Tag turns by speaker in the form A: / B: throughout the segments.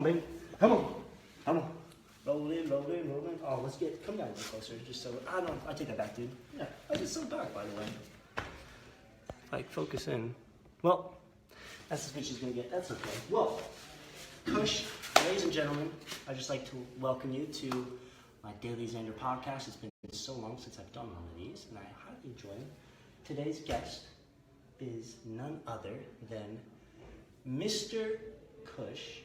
A: Baby, come on, come on. Roll in, roll in, roll in. Oh, come down a bit closer, just so, I take that back, dude. Yeah, it's so dark, by the way. Like, focus in. Well, that's as good as she's gonna get, that's okay. Well, Kush, ladies and gentlemen, I'd just like to welcome you to my Daily Xander podcast. It's been so long since I've done one of these, and I highly enjoy them. Today's guest is none other than Mr. Kush,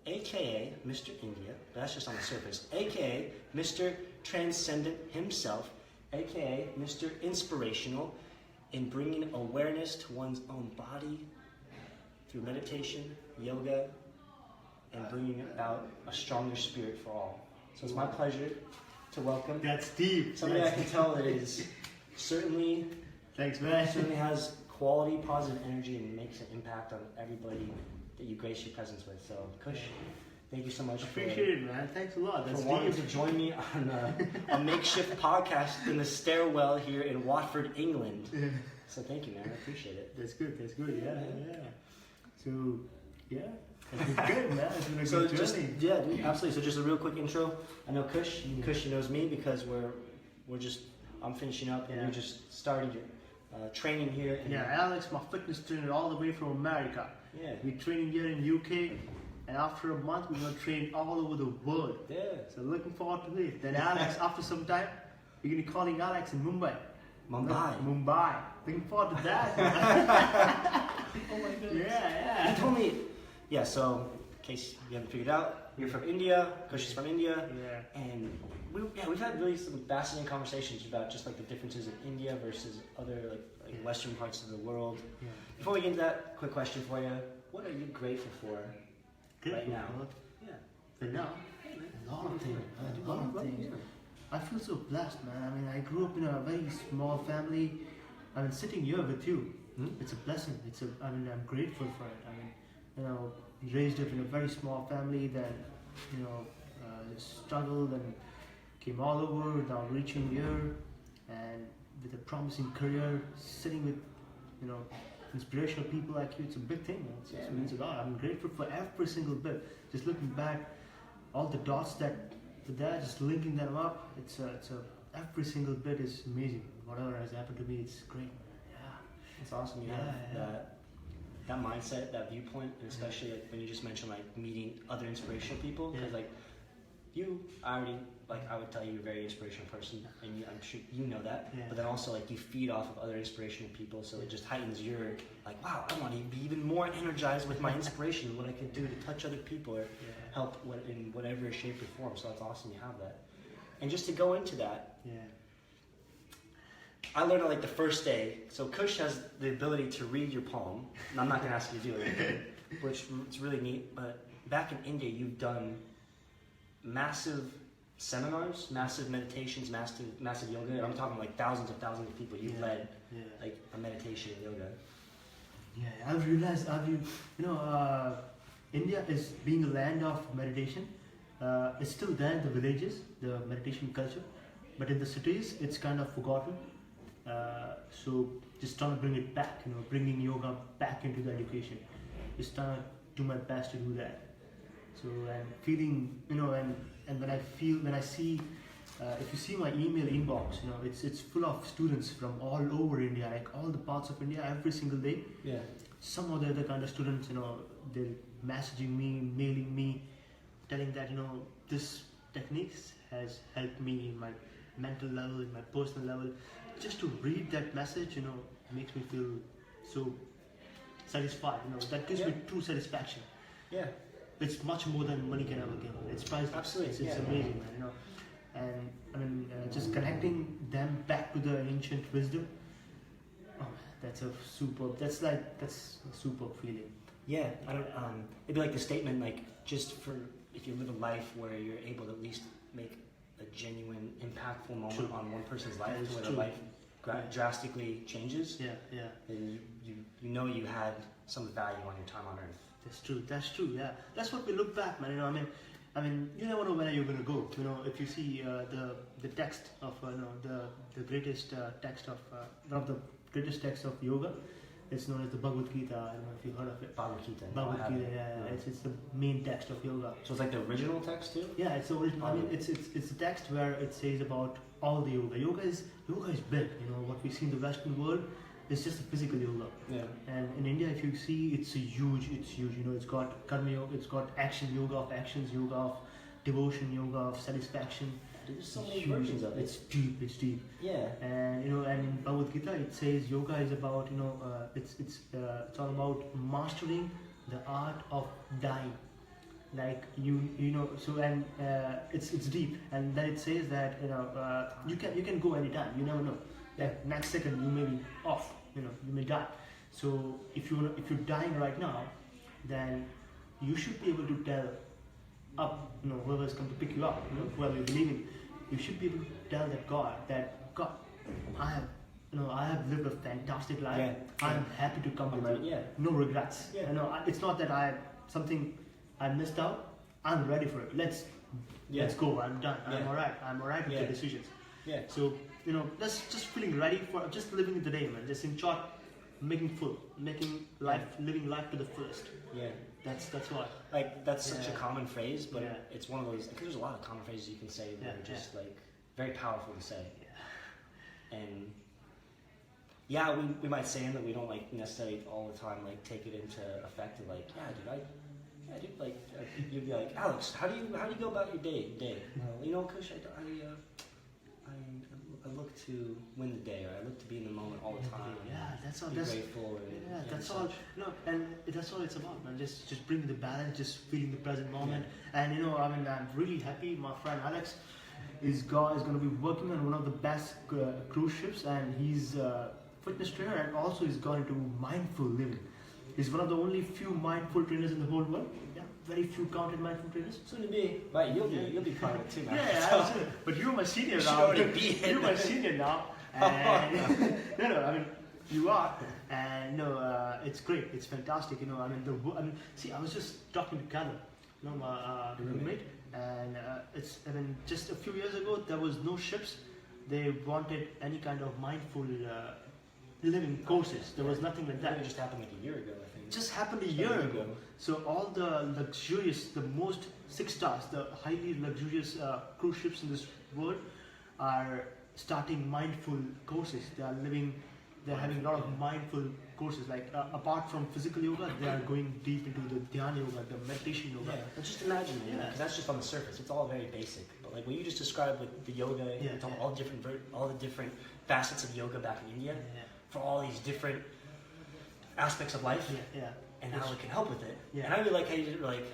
A: aka Mr. India, but that's just on the surface, aka Mr. Transcendent himself, aka Mr. Inspirational, in bringing awareness to one's own body through meditation, yoga, and bringing about a stronger spirit for all. So it's my pleasure to welcome.
B: That's deep.
A: Somebody I can tell that is certainly,
B: thanks, man.
A: Certainly has quality, positive energy, and makes an impact on everybody that you grace your presence with. So, Kush, thank you so much.
B: Appreciate it, man. Thanks a lot.
A: For wanting to join me on a makeshift podcast in the stairwell here in Watford, England.
B: Yeah.
A: So thank you, man. I appreciate it.
B: That's good. That's good. Yeah. So, yeah. It's been good, man. It's been a good journey.
A: Yeah, dude, absolutely. So just a real quick intro. I know Kush. Kush knows me because I'm finishing up and you're just starting your training here.
B: Alex, my fitness trainer all the way from America.
A: Yeah.
B: We're training here in UK, and after a month we're gonna train all over the world.
A: Yeah.
B: So looking forward to it. Then Alex, after some time, we're gonna be calling Alex in Mumbai. Mumbai. Looking forward to that.
A: Oh my goodness.
B: Yeah.
A: You told me. Yeah. So in case you haven't figured out, you're from India. Kush is from India.
B: Yeah.
A: And we've had really some fascinating conversations about just like the differences in India versus other like Western parts of the world. Yeah. Before we get into that, quick question for you: what are you grateful for right now?
B: Yeah. Right now, a lot of things. I feel so blessed, man. I mean, I grew up in a very small family. I mean, sitting here with you, it's a blessing. I'm grateful for it. I mean, raised up in a very small family that, struggled and came all over, now reaching here, and with a promising career, sitting with, inspirational people like you, it's a big thing. It means a lot. I'm grateful for every single bit. Just looking back, all the dots that were there, just linking them up. Every single bit is amazing. Whatever has happened to me, it's great. Yeah,
A: it's awesome. You have that mindset, that viewpoint, and especially like when you just mentioned like meeting other inspirational people, because like I would tell you you're a very inspirational person, and I'm sure you know that. Yeah. But then also like you feed off of other inspirational people, so it just heightens your like, wow, I want to be even more energized with my inspiration, what I could do to touch other people or help in whatever shape or form. So that's awesome you have that. And just to go into that, I learned it like the first day. So Kush has the ability to read your palm, and I'm not going to ask you to do it, which is really neat. But back in India, you've done massive seminars, massive meditations, massive yoga. And I'm talking like thousands of people you've led, like a meditation and yoga.
B: Yeah, I've realized, India is being a land of meditation. It's still there in the villages, the meditation culture, but in the cities, it's kind of forgotten. So just trying to bring it back, bringing yoga back into the education. Just trying to do my best to do that. So I'm feeling, and when I see, if you see my email inbox, it's full of students from all over India, like all the parts of India, every single day. Yeah. Some of the other kind of students, they're messaging me, mailing me, telling that, this techniques has helped me in my mental level, in my personal level. Just to read that message, makes me feel so satisfied. That gives me true satisfaction. Yeah. It's much more than money can ever give. It's priceless.
A: Absolutely.
B: It's amazing, man. And I mean, just connecting them back to the ancient wisdom. Oh, that's a superb feeling.
A: Yeah, it'd be like the statement, like just for if you live a life where you're able to at least make a genuine, impactful moment on one person's life, where their life drastically changes. And you had some value on your time on earth.
B: That's true. Yeah, that's what we look back, man. I mean, you never know where you're gonna go. If you see the text of the greatest text of one of the greatest texts of yoga, It's known as the Bhagavad Gita. I don't know if you heard of it.
A: Bhagavad Gita.
B: Bhagavad Gita, yeah. It's the main text of yoga.
A: So it's like the original text too?
B: Yeah, it's the original. I mean, it's the text where it says about all the yoga. Yoga is big. You know, what we see in the Western world is just a physical yoga.
A: Yeah.
B: And in India, if you see, it's huge. You know, it's got karma yoga, it's got action yoga of actions, yoga of devotion, yoga of satisfaction.
A: There's so many versions of it.
B: It's deep.
A: Yeah.
B: And you know, and in Bhagavad Gita, it says yoga is about, you know, it's all about mastering the art of dying. Like you know, so and it's deep. And then it says that, you know, you can go anytime. You never know. Like next second you may be off. You know, you may die. So if you're dying right now, then you should be able to tell up, you know, whoever's come to pick you up, you know, whoever you believe in, you should be able to tell that God, I have lived a fantastic life.
A: Yeah.
B: I'm happy to come with you.
A: Yeah.
B: No regrets.
A: Yeah.
B: You know, it's not that I missed out. I'm ready for it. Let's go. I'm done. I'm alright. I'm alright with the decisions.
A: Yeah.
B: So, you know, just feeling ready for just living the day, man. Just in short, living life to the fullest.
A: Yeah.
B: That's what.
A: Like that's such a common phrase, but
B: Yeah.
A: it's one of those. Because there's a lot of common phrases you can say that are just like very powerful to say.
B: Yeah.
A: And we might say them that we don't like necessarily all the time like take it into effect. Of like, you'd be like, Alex, how do you go about your day? You know, Kush, I look to win the day, or I look to be in the moment all the time.
B: Yeah, that's all.
A: Be grateful.
B: That's all. No, and that's all it's about, man. Just bringing the balance, just feeling the present moment. Yeah. And you know, I mean, I'm really happy. My friend Alex is going to be working on one of the best cruise ships, and he's a fitness trainer, and also he's gone into mindful living. He's one of the only few mindful trainers in the whole world. Yeah, very few counted mindful trainers.
A: Soon to be. Right, you'll be part of it too, man.
B: Yeah, absolutely. But you're my senior now.
A: Already be
B: You're my senior now. And no, I mean, you are. And no, it's great. It's fantastic. You know, I mean, see, I was just talking to Callum, you know, my roommate, and just a few years ago, there was no ships. They wanted any kind of mindful living courses. There was nothing like that.
A: It just happened like a year ago, I think.
B: Just happened a year ago. So all the luxurious, the most 6 stars, the highly luxurious cruise ships in this world are starting mindful courses. They're having a lot of mindful courses. Like apart from physical yoga, they are going deep into the dhyana yoga, the meditation yoga.
A: Yeah, but just imagine, because that's just on the surface. It's all very basic. But like what you just described with the yoga, all the different facets of yoga back in India, for all these different aspects of life, and how it can help with it. Yeah. And I really like how you did like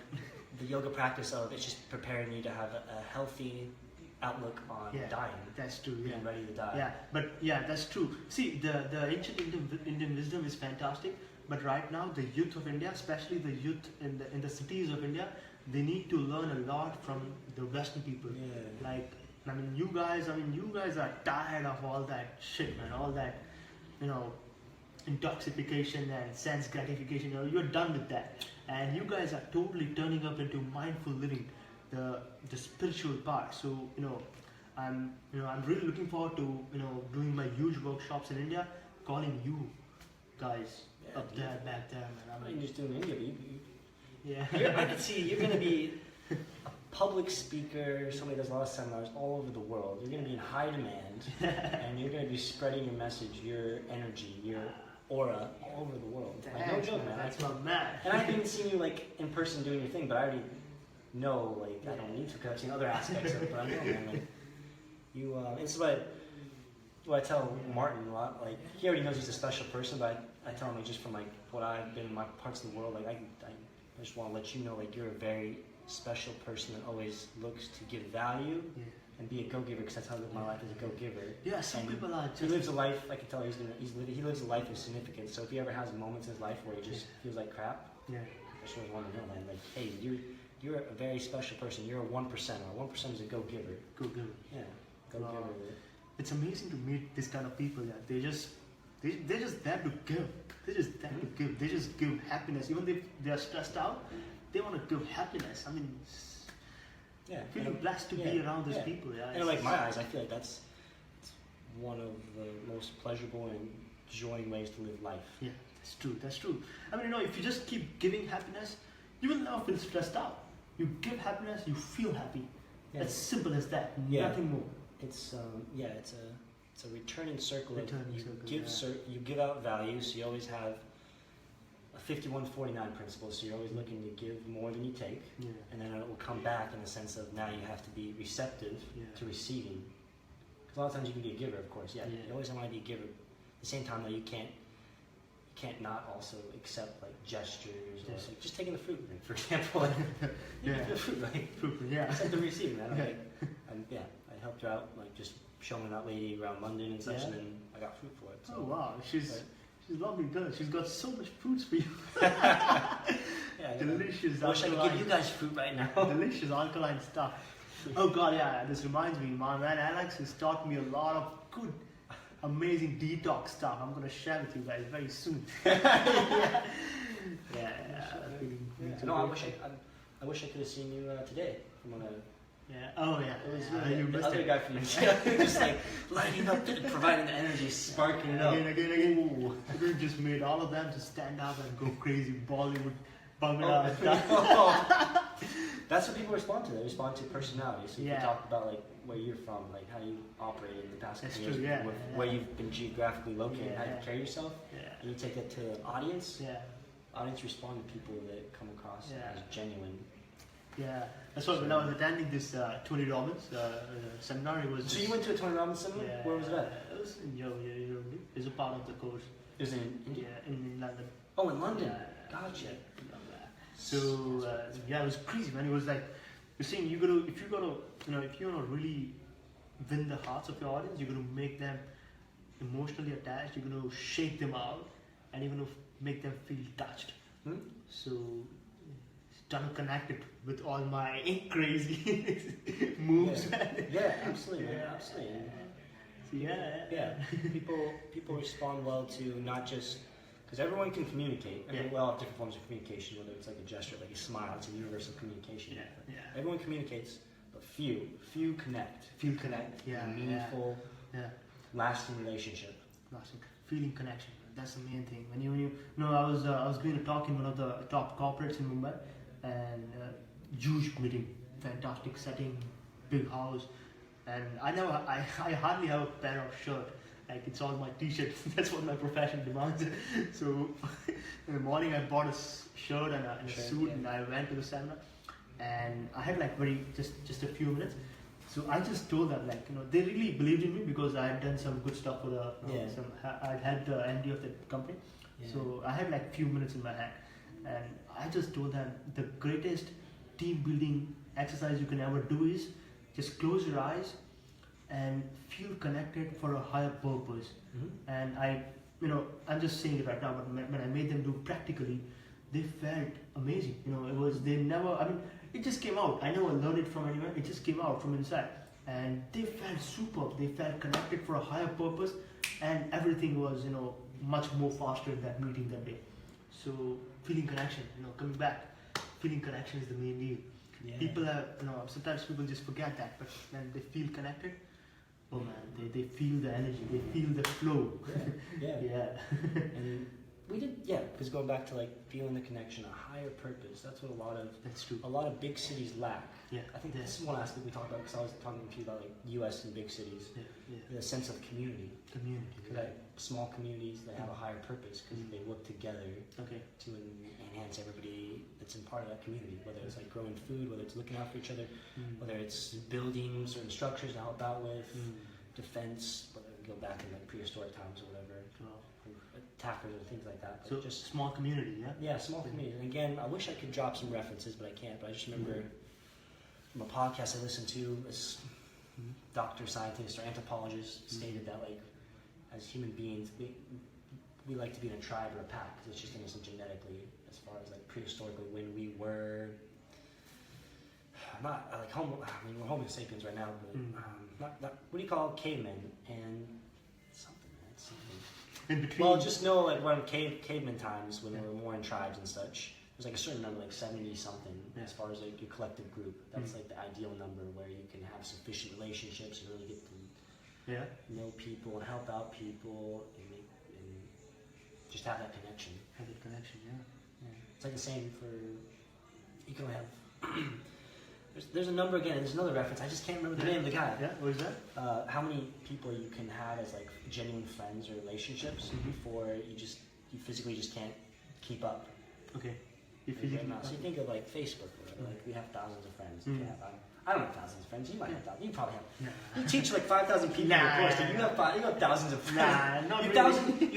A: the yoga practice of it's just preparing you to have a healthy outlook on dying.
B: That's true.
A: Being ready to die.
B: Yeah, but that's true. See, the ancient Indian wisdom is fantastic, but right now the youth of India, especially the youth in the cities of India, they need to learn a lot from the Western people. Yeah. Like, you guys are tired of all that shit, man. All that, you know, intoxication and sense gratification. You know, you're done with that, and you guys are totally turning up into mindful living, the spiritual part. So I'm really looking forward to doing my huge workshops in India, calling you guys up there, back there, man.
A: I'm just doing India, I can see you're going to be a public speaker, somebody that does a lot of seminars all over the world. You're going to be in high demand, and you're going to be spreading your message, your energy, your aura all over the world. Like, no joke, man.
B: That's my man.
A: And I haven't seen you like in person doing your thing, but I already know, like, I don't need to, because I've seen other aspects of it, but I know, man, like, you, it's what I tell Martin a lot, like, he already knows he's a special person, but I tell him, like, just from, like, what I've been in my parts of the world, like, I just want to let you know, like, you're a very special person that always looks to give value and be a go-giver, because that's how I live my life as a go-giver.
B: Yeah, some people are just...
A: He lives a life, I can tell he lives a life of significance, so if he ever has moments in his life where he just feels like crap, I just always want to know, man, like, hey, you're a very special person. You're a 1%. 1% is a go-giver.
B: Go-giver.
A: Yeah, go-giver.
B: It's amazing to meet this kind of people. Yeah, they're just there to give. They're just there to give. They just give happiness. Even if they are stressed out, they want to give happiness. I mean, feeling blessed to be around these people. Yeah,
A: and like my eyes, I feel like that's one of the most pleasurable and enjoying ways to live life.
B: Yeah. That's true. That's true. I mean, if you just keep giving happiness, you will never feel stressed out. You give happiness, you feel happy.
A: Yeah.
B: As simple as that.
A: Yeah.
B: Nothing more.
A: It's it's a returning circle.
B: You
A: You give out value, so you always have a 51-49 principle. So you're always looking to give more than you take, and then it will come back in the sense of now you have to be receptive to receiving. Because a lot of times you can be a giver, of course. You always want to be a giver. At the same time, though, you can't not also accept like gestures. Or so just taking the fruit, for example. The fruit, accept the receiving. I helped her out, like just showing that lady around London and such, and then I got fruit for it. So.
B: Oh wow, she's a lovely girl. She's got so much fruits for you. Delicious.
A: I wish I could give you guys fruit right now.
B: Delicious alkaline stuff. Oh god, yeah. This reminds me, my man Alex has taught me a lot of good, amazing detox stuff. I'm gonna share with you guys very soon.
A: No, I wish I could have seen you today. I'm gonna.
B: It was
A: you the other guy from the just like lighting up, providing the energy, sparking it up.
B: Again. We just made all of them to stand up and go crazy, Bollywood, Bangla.
A: That's what people respond to. They respond to personality. So you talk about like where you're from, like how you operate in the past couple years, where you've been geographically located, how you carry yourself, and you take that to the audience. Audience respond to people that come across as genuine.
B: Yeah, that's why when I was attending this Tony Robbins seminar, it was.
A: So you went to a Tony Robbins seminar?
B: Yeah,
A: where was it at?
B: It was in Europe. It was a part of the course.
A: It was in India?
B: In London.
A: Oh, in London. Gotcha.
B: So it was crazy, man. It was like you're saying if you wanna really win the hearts of your audience, you're gonna make them emotionally attached. You're gonna shake them out, and you're gonna make them feel touched. So. Trying to connect it with all my crazy moves.
A: Yeah, absolutely, man. Absolutely. People respond well to not just because everyone can communicate. We all have different forms of communication, whether it's like a gesture, like a smile. It's a universal communication. Everyone communicates, but few connect.
B: Few connect.
A: A meaningful, lasting relationship.
B: Feeling connection. That's the main thing. When I was going to talk in one of the top corporates in Mumbai. And huge meeting, fantastic setting, big house, and I hardly have a pair of shirt. Like it's all my t-shirt. That's what my profession demands. So in the morning I bought a shirt and a suit, and I went to the seminar, and I had like just a few minutes. So I just told them they really believed in me because I had done some good stuff for the I had the MD of the company. So I had like few minutes in my hand. And I just told them the greatest team building exercise you can ever do is just close your eyes and feel connected for a higher purpose. And I'm just saying it right now, but when I made them do practically, they felt amazing. It just came out. I never learned it from anywhere. It just came out from inside. And they felt superb. They felt connected for a higher purpose, and everything was, much more faster in that meeting that day. So feeling connection, coming back, feeling connection is the main deal. People are, sometimes people just forget that, but when they feel connected, oh man, they feel the energy, they feel the flow.
A: And we did, because going back to like feeling the connection, a higher purpose. That's what a lot of big cities lack. I think this is one aspect we talked about because I was talking to you about like U.S. and big cities. The sense of community. Like small communities that have a higher purpose because they work together to enhance everybody that's in part of that community. Whether it's like growing food, whether it's looking out for each other, whether it's building certain structures to help out with defense, whether we go back in like prehistoric times or whatever. Attackers and things like that.
B: So just small community,
A: small community. And again, I wish I could drop some references, but I can't. But I just remember from a podcast I listened to, this doctor, scientist, or anthropologist stated that like as human beings, we like to be in a tribe or a pack because it's just innocent genetically. As far as like prehistorically, when we were not like we're Homo sapiens right now, but not what do you call cavemen and something.
B: In between.
A: Well, just know like around caveman times when we were more in tribes and such, there's like a certain number, like 70 something, as far as like your collective group. That's like the ideal number where you can have sufficient relationships and really get to know people and help out people and just have that connection.
B: Have that connection, yeah.
A: It's like the same for, you can only have, there's a number again, there's another reference, I just can't remember the name of the guy.
B: Yeah, what is that?
A: How many people you can have as like genuine friends or relationships before you physically just can't keep up.
B: Okay.
A: So you think of like Facebook, or whatever, like we have thousands of friends. I don't have thousands of friends. You might have thousands. You probably have. You teach like 5,000 people in your course. You have thousands of friends.
B: Not
A: You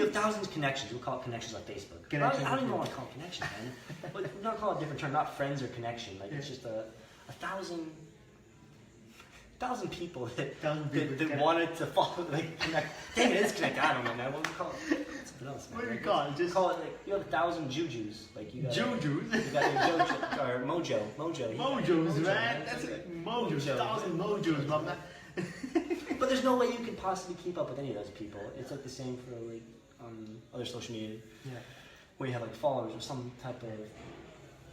A: have thousands of connections. We'll call it connections on Facebook. I don't even want to call it connections, man. We're not call it a different term. Not friends or connection. Like it's just a thousand people that wanted to follow, like connect. Dang it, it's connect. I don't know, man. What do we call it? Something else, man.
B: What do we call it? Just
A: call it like you have 1,000 jujus. Like you got
B: jujus.
A: You got your jojo or mojo.
B: Mojos, man. That's it. Mojos. 1,000 mojos, my man.
A: But there's no way you can possibly keep up with any of those people. It's like the same for like other social media.
B: Yeah.
A: Where you have like followers or some type of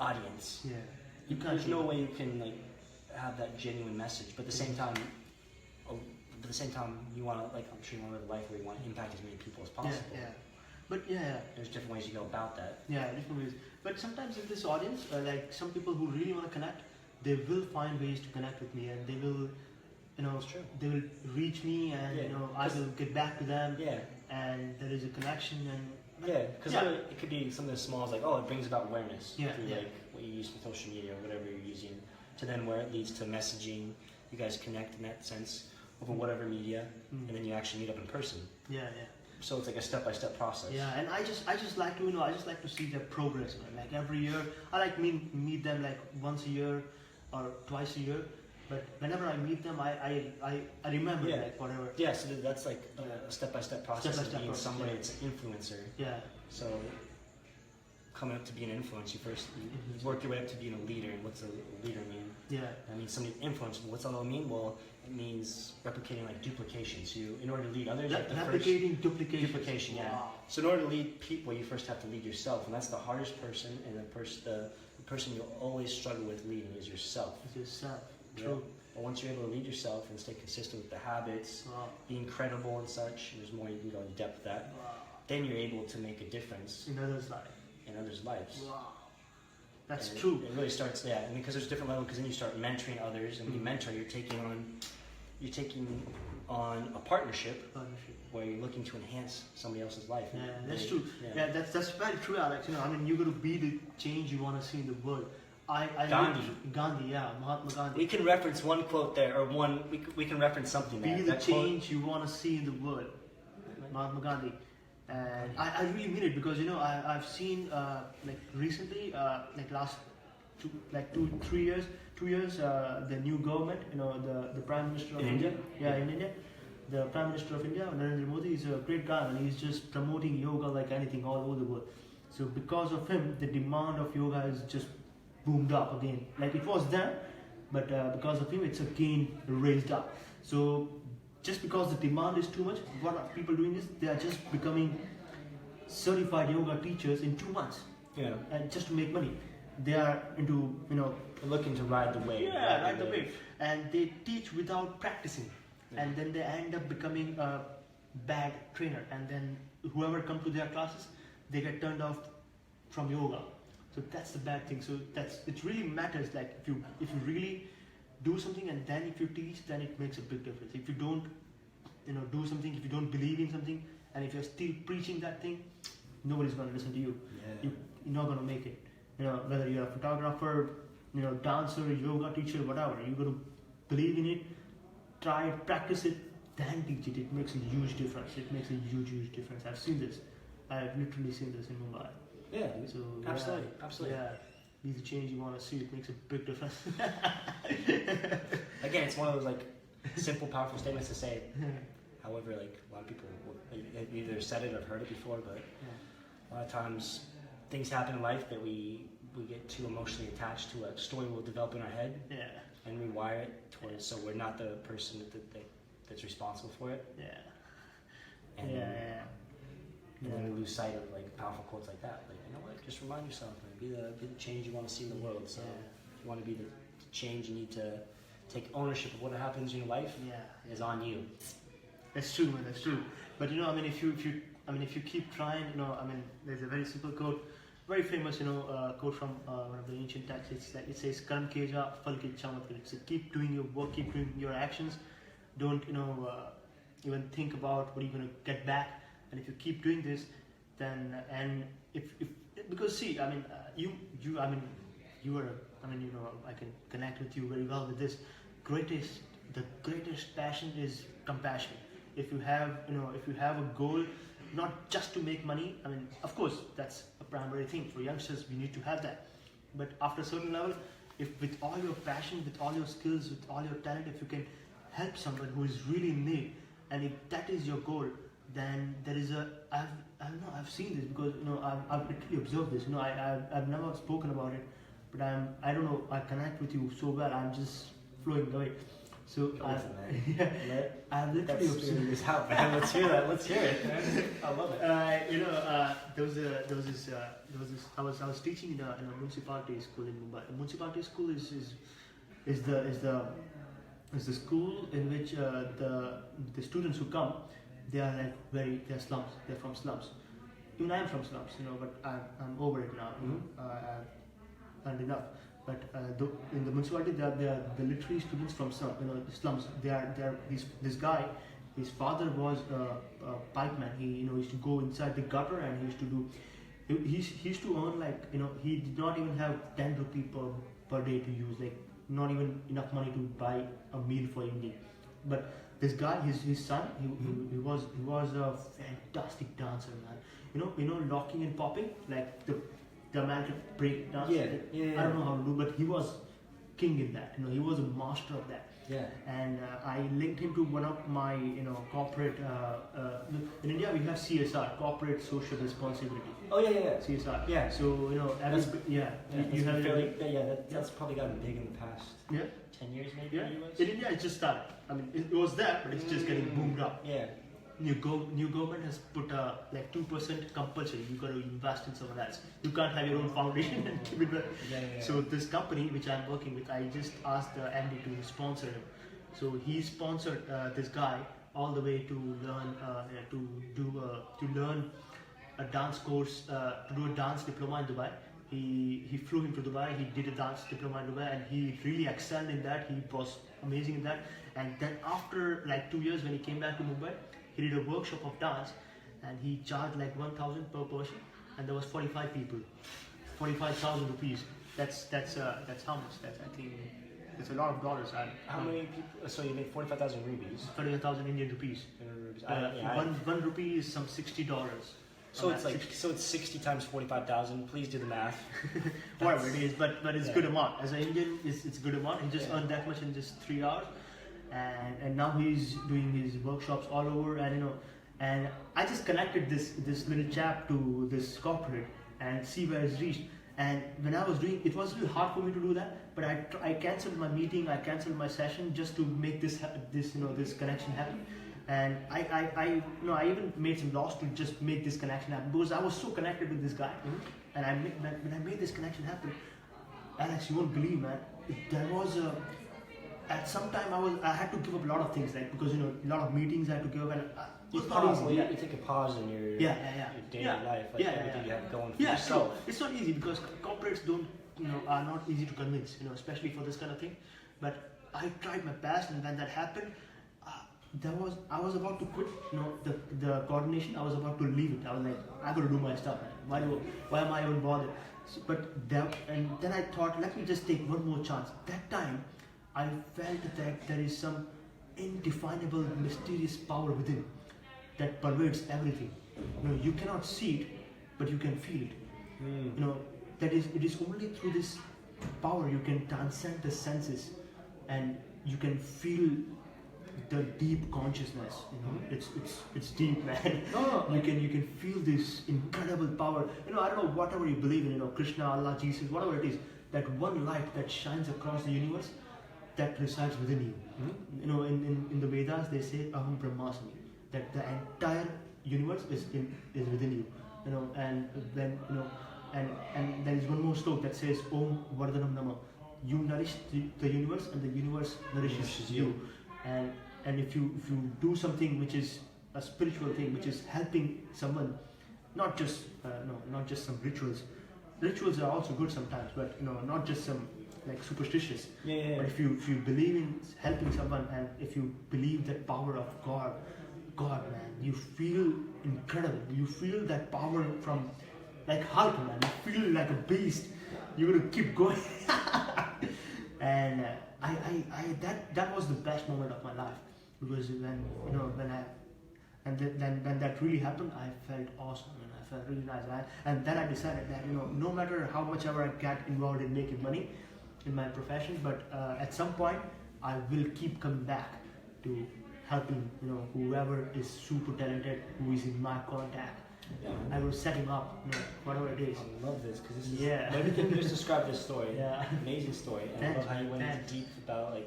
A: audience.
B: Yeah.
A: There's no way you can like have that genuine message, but at the same time, you want to, like, I'm sure you want to live a life where you want to impact as many people as possible.
B: Yeah. But yeah.
A: There's different ways you go about that.
B: Yeah, different ways. But sometimes in this audience, like some people who really want to connect, they will find ways to connect with me, and they will, they will reach me, and I will get back to them.
A: Yeah.
B: And there is a connection, and
A: because it could be something as small as like, it brings about awareness through like what you use for social media or whatever you're using, to then where it leads to messaging. You guys connect in that sense over whatever media, and then you actually meet up in person.
B: Yeah.
A: So it's like a step-by-step process.
B: Yeah, and I just like to I just like to see their progress, man. Like every year, I like meet them like once a year or twice a year. But whenever I meet them, I remember like whatever.
A: Yeah, so that's like a step-by-step process of being somebody that's an influencer.
B: Yeah.
A: So coming up to be an influencer, you first work your way up to being a leader. And what's a leader mean?
B: Yeah.
A: I mean, somebody influence. What's that all mean? Well, it means replicating like duplication. So in order to lead others,
B: replicating duplication.
A: Yeah. Wow. So in order to lead people, you first have to lead yourself, and that's the hardest person. And the person you'll always struggle with leading is yourself.
B: It's yourself.
A: Yeah.
B: True.
A: But once you're able to lead yourself and stay consistent with the habits, being credible and such, and there's more you can go in depth with that. Then you're able to make a difference
B: in others' lives. Wow. That's true.
A: It really starts, and because there's different levels, because then you start mentoring others, and when you mentor, you're taking on a partnership where you're looking to enhance somebody else's life.
B: Yeah, that's true. Yeah, that's very true, Alex. You got to be the change you want to see in the world. Gandhi, Mahatma Gandhi.
A: We can reference one quote there, or we can reference something there.
B: Be the change you want to see in the world, Mahatma Gandhi. And I really mean it, because I've seen like recently, like last 2 years, the new government, the Prime Minister of India. Yeah, in India, the Prime Minister of India, Narendra Modi, is a great guy, and he's just promoting yoga like anything all over the world. So because of him, the demand of yoga has just boomed up again. Like it was there, but because of him, it's again raised up. So just because the demand is too much, what are people doing is they are just becoming certified yoga teachers in 2 months.
A: Yeah.
B: And just to make money, they are into
A: looking to ride the wave.
B: Yeah, ride the wave, and they teach without practicing, and then they end up becoming a bad trainer. And then whoever come to their classes, they get turned off from yoga. So that's the bad thing. So it really matters. Like if you really do something, and then if you teach, then it makes a big difference. If you don't, do something, if you don't believe in something, and if you're still preaching that thing, nobody's going to listen to you.
A: Yeah.
B: You're not going to make it. Whether you're a photographer, dancer, yoga teacher, whatever, you got to believe in it, try it, practice it, then teach it. It makes a huge difference. It makes a huge difference. I've seen this. I've literally seen this in Mumbai.
A: Yeah,
B: so
A: absolutely.
B: Yeah, be the change you want to see. It makes a big difference.
A: Again, it's one of those like simple, powerful statements to say. However, like a lot of people have either said it or heard it before, but a lot of times things happen in life that we get too emotionally attached to a story we'll develop in our head, and rewire it towards so we're not the person that's responsible for it. And then we lose sight of like powerful quotes like that. Like, just remind yourself, man, be the change you want to see in the world. So if you want to be the change, you need to take ownership of what happens in your life. Is on you.
B: That's true, man. That's true. But if you I mean, if you keep trying, I mean, there's a very simple quote, very famous, quote from one of the ancient texts. It's like, it says, "Karm keja, phal ke chamat kare." So keep doing your work, keep doing your actions. Don't, even think about what you're going to get back. And if you keep doing this, then, and if because see, I mean, you are, I can connect with you very well with this. The greatest passion is compassion. If you have a goal, not just to make money, I mean, of course, that's a primary thing. For youngsters, we need to have that. But after a certain level, if with all your passion, with all your skills, with all your talent, if you can help someone who is really in need, and if that is your goal, then there is I've seen this because, I've literally observed this. I've never spoken about it, but I don't know, I connect with you so well, I'm just flowing away. So I've literally observed
A: this out, man. Let's hear that. Let's hear it, man. I love it.
B: There was this. I was teaching in a municipality school in Mumbai. A municipality school is the school in which the students who come, they are like they're slums. They're from slums. Even I'm from slums, but I'm over it now. I've learned enough. But in the municipality, they are the literally students from slums. They are this guy. His father was a pipeman. He used to go inside the gutter and he used to do. He used to earn he did not even have 10 rupee per day to use, not even enough money to buy a meal for evening. But this guy, his son, he was a fantastic dancer, man. Locking and popping, like the American break dance.
A: Yeah.
B: I don't know how to do, but he was king in that. He was a master of that.
A: Yeah.
B: And I linked him to one of my, corporate. In India, we have CSR, corporate social responsibility.
A: Oh yeah.
B: CSR.
A: Yeah.
B: So
A: That's
B: you have
A: that's probably gotten big in the past.
B: Yeah.
A: 10 years maybe.
B: Yeah.
A: In the US?
B: In India, it just started. I mean, it was there, but it's just getting boomed up.
A: Yeah.
B: New government has put 2% compulsory. You got to invest in someone else. You can't have your own foundation and keep it.
A: Yeah.
B: So this company which I'm working with, I just asked the MD to sponsor him. So he sponsored this guy all the way to learn to learn a dance course, to do a dance diploma in Dubai. He flew him to Dubai. He did a dance diploma in Dubai, and he really excelled in that. He was amazing in that. And then after 2 years, when he came back to Mumbai, he did a workshop of dance, and he charged 1,000 per person, and there was 45 people, 45,000 rupees. That's how much? That's, I think, it's a lot of dollars.
A: How many people? So you made 45,000 rupees.
B: 45,000 Indian rupees. One rupee is some $60.
A: So it's 60 times 45,000. Please do the math.
B: Whatever it is, but it's good amount. As an Indian, it's good amount. He just earned that much in just 3 hours. And now he's doing his workshops all over, and I just connected this little chap to this corporate and see where it's reached. And when I was doing, it was really hard for me to do that, but I cancelled my meeting, I cancelled my session just to make this connection happen. And I even made some loss to just make this connection happen because I was so connected with this guy. Mm-hmm. And when I made this connection happen, Alex, you won't believe, man. There was at some time I had to give up a lot of things, because a lot of meetings I had to give up, and it's not easy.
A: You take a pause in your daily life, everything you have going for yourself.
B: Sure. It's not easy because corporates don't are not easy to convince, especially for this kind of thing. But I tried my best, and when that happened, I was about to quit, the coordination. I was about to leave it. I was like, I got to do my stuff, man. Why am I even bothered? And then I thought, let me just take one more chance. That time, I felt that there is some indefinable, mysterious power within that pervades everything. You cannot see it, but you can feel it. It is only through this power you can transcend the senses, and you can feel the deep consciousness. It's deep, man. You can feel this incredible power. I don't know, whatever you believe in, Krishna, Allah, Jesus, whatever it is, that one light that shines across the universe, that resides within you. In the Vedas they say Aham Brahmasmi, that the entire universe is within you. And then and there is one more sloka that says Om Vardhanam Nama. You nourish the universe, and the universe nourishes you. And if you do something which is a spiritual thing, which is helping someone, not just not just some rituals. Rituals are also good sometimes, but not just some like superstitious.
A: Yeah.
B: But if you believe in helping someone, and if you believe that power of God, man, you feel incredible. You feel that power from like Hulk, man. You feel like a beast. You're gonna keep going. And that was the best moment of my life, because when that really happened, I felt awesome and I felt really nice. And then I decided that no matter how much ever I get involved in making money in my profession, but at some point I will keep coming back to helping whoever is super talented, who is in my contact.
A: Yeah.
B: I will set him up, whatever it is.
A: I love this because this is everything you just described this story.
B: Yeah.
A: Amazing story. And I love how you went into deep about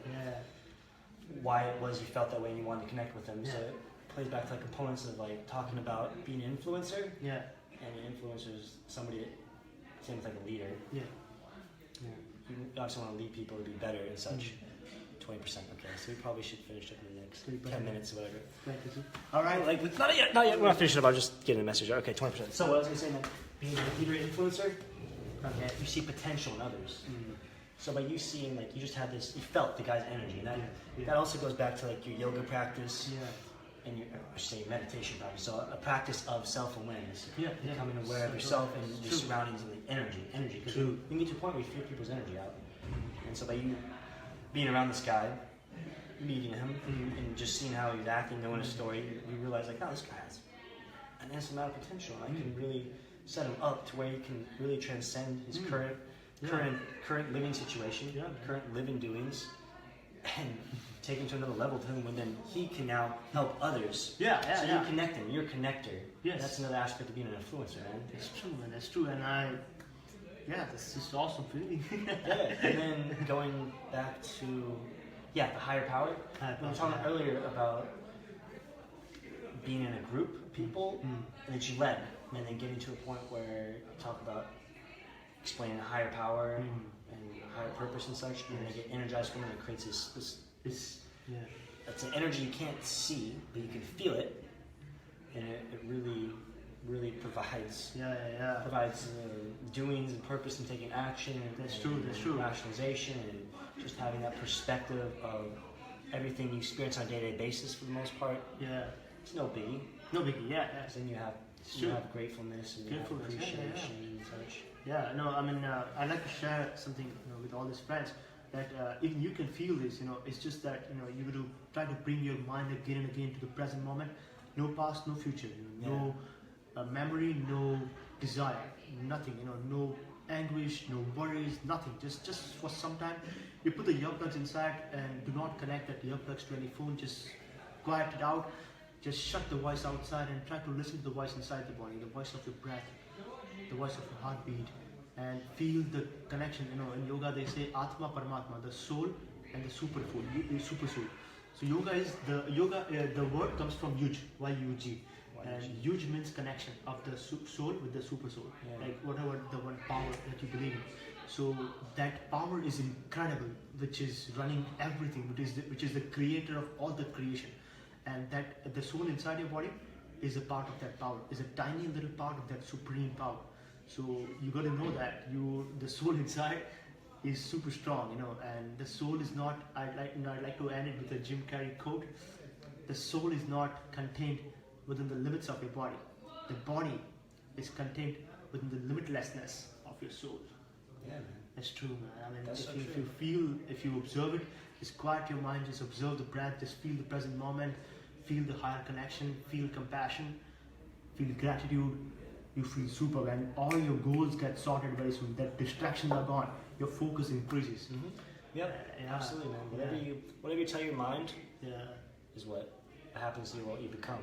A: why it was you felt that way and you wanted to connect with them.
B: Yeah.
A: So it plays back to like components of like talking about being an influencer.
B: Yeah.
A: And an influencer is somebody that seems like a leader.
B: Yeah.
A: You obviously want to lead people to be better and such. 20%. Okay, so we probably should finish up in the next 10 minutes or whatever.
B: All right.
A: Like not yet. We're not finishing up. I'm just getting a message. Okay, 20%. So what I was gonna say, man, being a leader influencer, you see potential in others. So by you seeing, like, you just had this, you felt the guy's energy, and that also goes back to like your yoga practice. And your meditation practice. So a practice of self-awareness. Becoming aware of yourself and your surroundings and the energy. Because you can get to a point where you feel people's energy out. And so by you being around this guy, meeting him, and just seeing how he's acting, knowing his story, you realize like, oh, this guy has an immense amount of potential. I can really set him up to where he can really transcend his current living situation, current living doings, and take him to another level to him when then he can now help others. So you connect him, you're a connector.
B: Yes.
A: That's another aspect of being an influencer, man.
B: That's true, man. That's true. And this is awesome feeling.
A: And then going back to the higher power. We were talking earlier about being in a group of people that you led, and then getting to a point where you talk about explaining a higher power and higher purpose and such, and they get energized from it, and it creates this it's an energy you can't see, but you can feel it, and it really provides doings and purpose and taking action.
B: That's true.
A: Rationalization and just having that perspective of everything you experience on a day-to-day basis for the most part. It's no biggie. Then you have gratefulness and you have appreciation and such.
B: I'd like to share something with all these friends, that even you can feel this. It's just that you got to try to bring your mind again and again to the present moment. No past, no future. No memory, no desire, nothing. No anguish, no worries, nothing. Just for some time, you put the earplugs inside and do not connect that earplugs to any phone. Just quiet it out. Just shut the voice outside and try to listen to the voice inside the body, the voice of your breath, the voice of your heartbeat, and feel the connection. In yoga they say Atma Paramatma, the soul and the super soul. So yoga is the word comes from Yuj, Y-U-G. And Yuj means connection of the soul with the super soul, like whatever the one power that you believe in. So that power is incredible, which is running everything, which is the creator of all the creation. And that the soul inside your body is a part of that power, is a tiny little part of that supreme power. So you got to know that the soul inside is super strong, and the soul is not. I'd like to end it with a Jim Carrey quote. The soul is not contained within the limits of your body. The body is contained within the limitlessness of your soul.
A: Yeah, man.
B: That's true, man.
A: If
B: if you observe it, just quiet your mind, just observe the breath, just feel the present moment, feel the higher connection, feel compassion, feel gratitude. You feel super, and all your goals get sorted very soon. That distractions are gone. Your focus increases.
A: Absolutely, man. Whatever you tell your mind is what happens to you, what you become.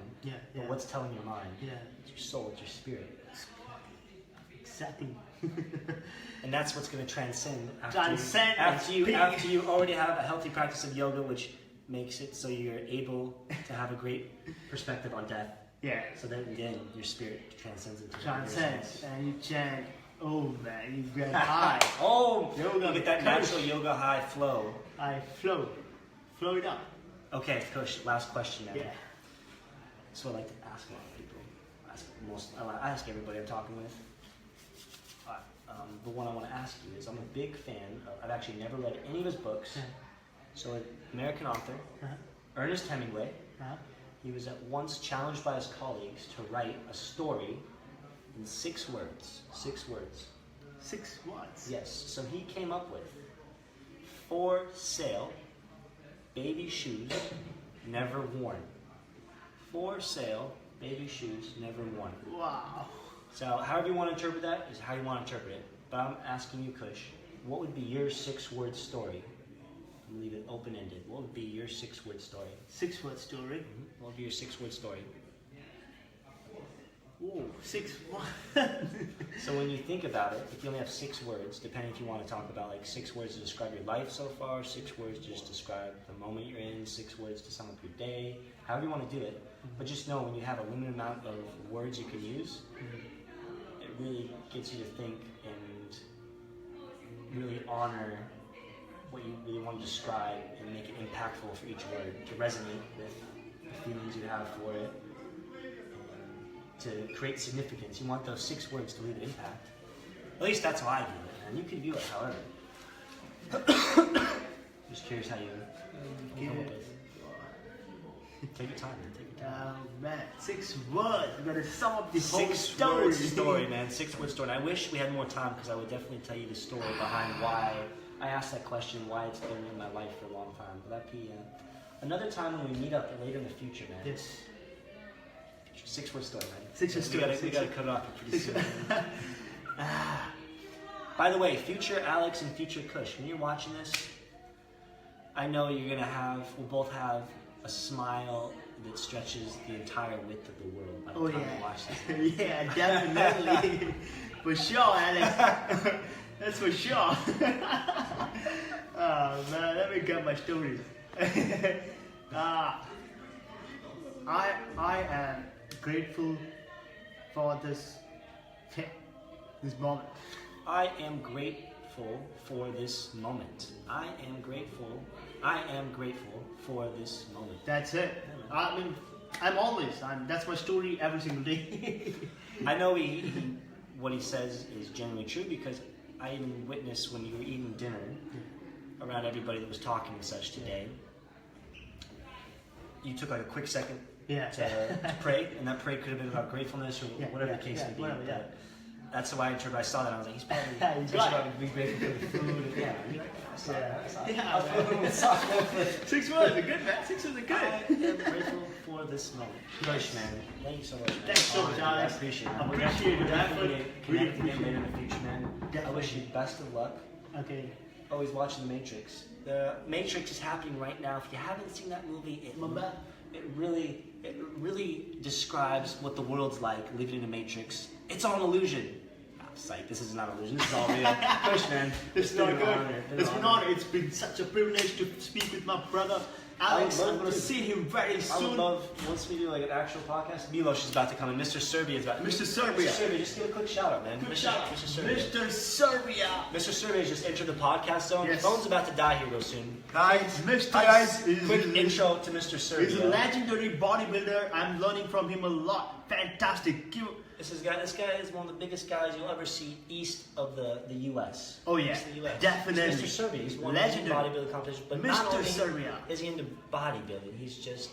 A: But what's telling your mind? It's your soul, it's your spirit.
B: Exactly.
A: And that's what's going to transcend after you already have a healthy practice of yoga, which makes it so you're able to have a great perspective on death. So then your spirit transcends into
B: and you chant, oh man, you get high.
A: Yoga, you get that natural yoga high flow.
B: I flow it up.
A: Okay, Kush, last question now. So I like to ask a lot of people. I ask everybody I'm talking with. The one I want to ask you is, I'm a big fan of, I've actually never read any of his books. So an American author, Ernest Hemingway, he was at once challenged by his colleagues to write a story in 6 words. 6 words.
B: 6 words?
A: Yes. So he came up with: for sale, baby shoes, never worn. For sale, baby shoes, never worn.
B: Wow.
A: So however you want to interpret that is how you want to interpret it. But I'm asking you, Kush, what would be your 6-word story? I'm going to leave it open-ended. What would be your 6-word story?
B: 6-word story?
A: What would be your 6-word story?
B: Ooh, 6 words.
A: So when you think about it, if you only have 6 words, depending if you want to talk about like 6 words to describe your life so far, 6 words to just describe the moment you're in, 6 words to sum up your day, however you want to do it. But just know when you have a limited amount of words you can use, it really gets you to think and really honor what you really want to describe and make it impactful for each word, to resonate with the feelings you have for it, to create significance. You want those 6 words to leave an impact. At least that's how I view it, and you can view it however. Just curious how you come up with. Take your time, man. Take your time.
B: Man, 6 words. We gotta sum up this whole
A: 6-word story, man. 6-word story. And I wish we had more time, because I would definitely tell you the story behind why I asked that question, why it's been in my life for a long time. But that'd be another time when we meet up later in the future, man.
B: Yes.
A: 6-word story, man.
B: 6-word story.
A: We gotta cut it off pretty soon. By the way, future Alex and future Kush, when you're watching this, I know we'll both have a smile that stretches the entire width of the world by the time you watch this.
B: Yeah, definitely. For sure, Alex. That's for sure. Oh man, let me get my stories. I am grateful for this moment.
A: I am grateful for this moment. I am grateful for this moment.
B: That's it. I mean, that's my story every single day.
A: I know what he says is genuinely true, because I even witnessed when you were eating dinner around everybody that was talking and such today. You took like a quick second to pray, and that prayer could have been about gratefulness or whatever the case may be. But that's the way I interpreted. I saw that. I was like, he's probably be grateful for the food. Yeah, I saw that.
B: 6 words are good, man. 6 words are good.
A: I am grateful for this moment. Kush, man. Thank you so much, man.
B: Thanks so much, Alex.
A: I appreciate it.
B: I appreciate it.
A: Definitely connect again later in the future, man.
B: Definitely.
A: I wish you best of luck.
B: Okay.
A: Always watching The Matrix. The Matrix is happening right now. If you haven't seen that movie, it really describes what the world's like living in a Matrix. It's all an illusion. Psych, this is not an illusion. This is all real. Kush, man.
B: It's been an honor. It's been an honor. It's been such a privilege to speak with my brother Alex. I'm going to see him very soon.
A: I would love, once we do like an actual podcast, Milos is about to come in. Mr. Serbia is about to
B: Mr. Serbia.
A: Mr. Serbia, just give a quick shout out, man.
B: Quick shout out.
A: Mr. Serbia.
B: Mr. Serbia.
A: Mr. Serbia just entered the podcast zone.
B: Yes.
A: The phone's about to die here real soon.
B: Guys,
A: Hi guys. Quick intro to Mr. Serbia.
B: He's a legendary bodybuilder. I'm learning from him a lot. Fantastic.
A: This guy is one of the biggest guys you'll ever see east of the U.S.
B: Oh yeah,
A: East of the US.
B: definitely.
A: He's Mr. Serbia. He's one
B: legendary
A: of the bodybuilding competitions. But
B: Mr.
A: not only
B: Serbia.
A: is he into bodybuilding, he's just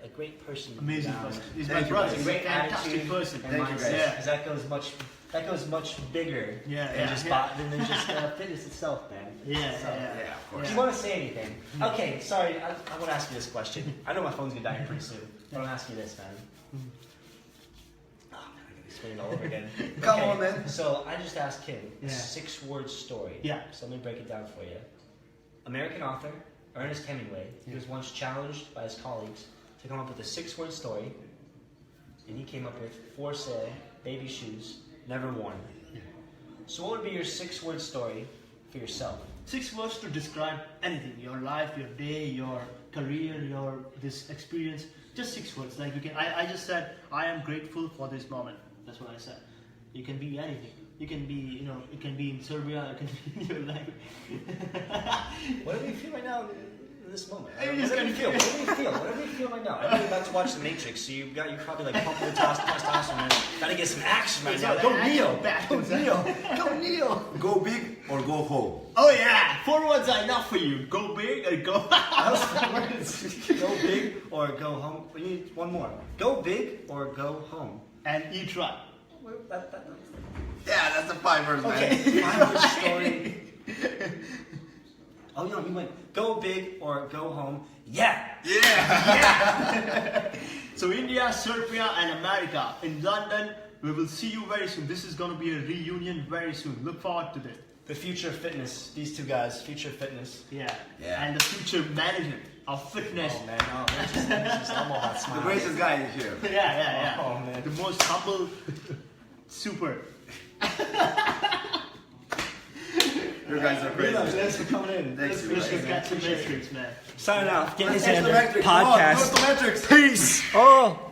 A: a great person.
B: Amazing
A: down.
B: person. He's my brother.
A: He's
B: He's
A: a
B: a
A: great
B: fantastic
A: attitude
B: person.
A: and
B: Thank you,
A: mindset,
B: guys. Yeah.
A: 'cause that goes much bigger than just fitness itself, man.
B: Yeah,
A: So,
B: of course.
A: Do you want to say anything? Okay, sorry. I want to ask you this question. I know my phone's gonna die pretty soon. But I want to ask you this, man. Spinning all over again.
C: Come on, man.
A: So I just asked him a
B: Yeah.
A: 6-word story.
B: Yeah.
A: So let me break it down for you. American author Ernest Hemingway. He was once challenged by his colleagues to come up with a 6-word story, and he came up with for sale, baby shoes, never worn.
B: Yeah.
A: So what would be your 6-word story for yourself?
B: 6 words to describe anything: your life, your day, your career, this experience. Just 6 words. Like you can. I just said I am grateful for this moment. That's what I said. You can be anything. You can be, it can be in Serbia. It can be in your life.
A: Whatever you feel right now. in this moment.
B: You just
A: Whatever you feel. Whatever you feel right now. I know you're about to watch The Matrix, so you probably like pumping the testosterone. Gotta get some action right now. Go Neo. Go Neo.
C: Go big or go home.
B: Oh yeah, 4 words are enough for you. Go big or go.
A: Go big or go home. We need one more. Go big or go home.
B: And eat right.
C: Yeah, that's a 5 words, man.
A: Okay, 5 word story. Oh no, we went go big or go home. Yeah.
C: Yeah.
B: So India, Serbia, and America in London. We will see you very soon. This is going to be a reunion very soon. Look forward to this.
A: The future of fitness. These two guys, future fitness.
B: Yeah.
C: Yeah.
B: And the future management of fitness.
A: Oh man, no, I'm all about
C: The
A: smiles.
C: greatest guy is here.
B: Yeah.
A: Oh man.
B: The most humble, super.
C: You guys are crazy.
A: Thanks for coming in.
C: Thanks, you
B: Let's
C: guys.
B: go get some metrics, man.
A: Signing off. Get
C: Let's
A: his
C: get the
A: Xander
C: metrics. Come on,
A: podcast.
C: go to the metrics.
A: Peace. Oh.